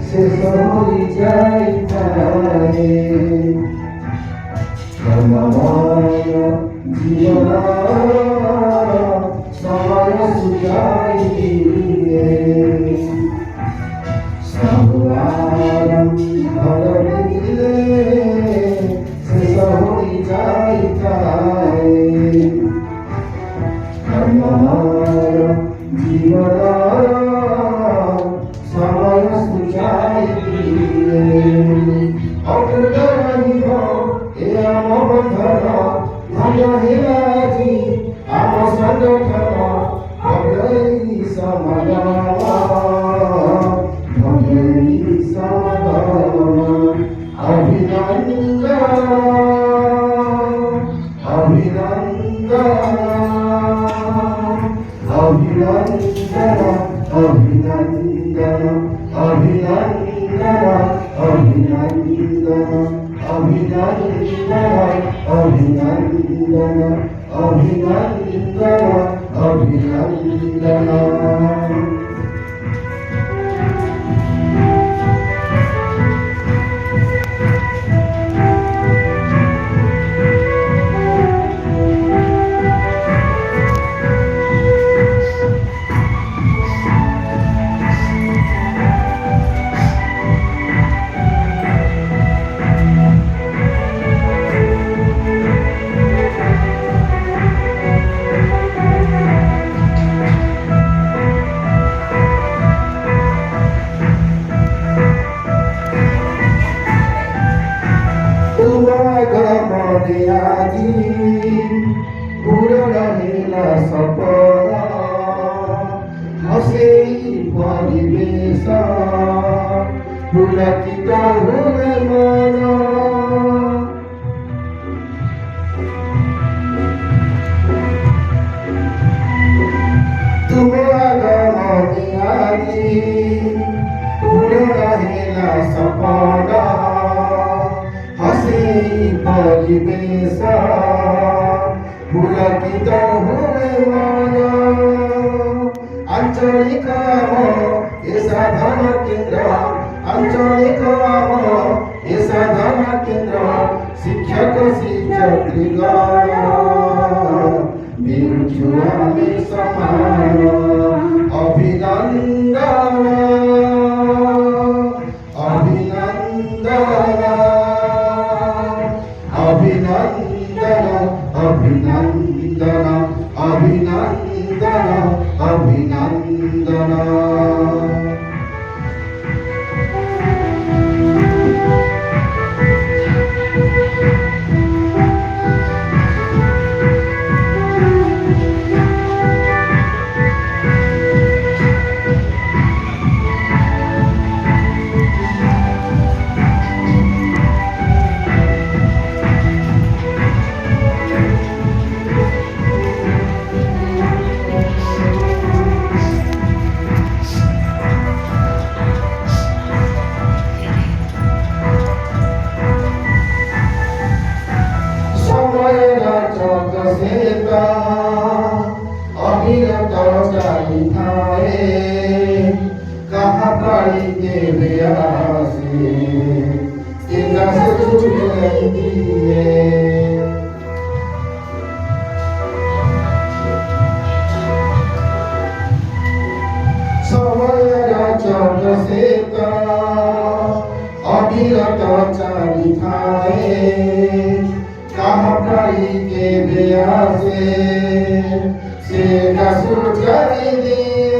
ଶେଷ ହୋଇଯାଇଥାଏ। କର୍ମମୟ ଜୀବନ ସମୟ ସୁଝାଇ ଦିଏ। ସବୁ ଆରମ୍ଭର ବିତିଲେ ଶେଷ ହୋଇଯାଇଥାଏ। କର୍ମମୟ ଜୀବନ ସମୟ ସୁଝାଇ ଦିଏ। ଅଟୁଟ ରହିବ ଏ ଆମ ବନ୍ଧନ, ଧନ୍ୟ ହେଲା ଆଜି ଆମ ସଂଗଠନ। ଭବ୍ୟ ଏହି ସମାଗମ, ଭବ୍ୟ ଏହି ସମାଗମ। ଅଭିନନ୍ଦନ, ଅଭିନନ୍ଦନ, ଅଭିନନ୍ଦନ, ଅଭିନନ୍ଦନ, ଅଭିନନ୍ଦନ, ଅଭିନନ୍ଦନ, ଅଭିନନ୍ଦନ, ଅଭିନନ୍ଦନ, ଅଭିନନ୍ଦନ। ଆଜି ପୂରଣ ହେଲା ସପନ, ହସେଇ ପରିବେଶ ପୁଲକିତ ହୁଏ ମନ। ତୁମ ଆଗମନେ ଆଜି ପୂରଣ ହେଲା ସପନ, ହସେଇ ପରିବେଶ ପୁଲକିତ ହୁଏ ମନ। ଆଞ୍ଚଳିକ ଆମ ଏ ସାଧନ କେନ୍ଦ୍ର, ଆଞ୍ଚଳିକ ଆମ ଏ ସାଧନ କେନ୍ଦ୍ର। ଶିକ୍ଷକ ଶିକ୍ଷୟିତ୍ରୀଗଣ ବିରୁଛୁ ଆମେ ସମାନ। ଅଭିନନ୍ଦନ, ଅଭିନନ୍ଦନ, অভিনন্দন, অভিনন্দন, অভিনন্দন, অভিনন্দন। অবিরত চালিথায়ে কাহা পাড়ি কেবে আসে কে গাছে ছুটে দিয়ে। সময়ের চক্রসেত অবিরত চালিথায়ে কাহা পাড়ি কেবে আসে সে গাছু ছাড়ি দিয়ে।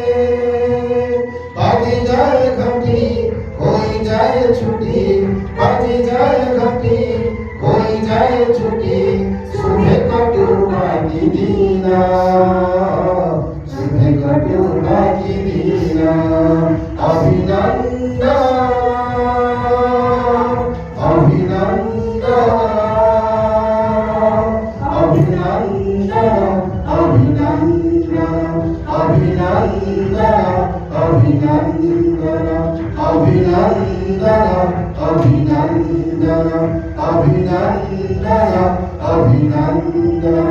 বাজি যায় ঘটি হয়ে যায় ছুটি, বাজি যায় ঘটি হয়ে যায় ছুটি। শুভে কটু বাকি দিনা, শুভে কটু বাকি দিনা। অভিনন্দন, অভিনন্দন, অভিনন্দন, অভিনন্দন, অভিনন্দন, অভিনন্দন, অভিনন্দন, অভিনন্দন, অভিনন্দন, অভিনন্দন।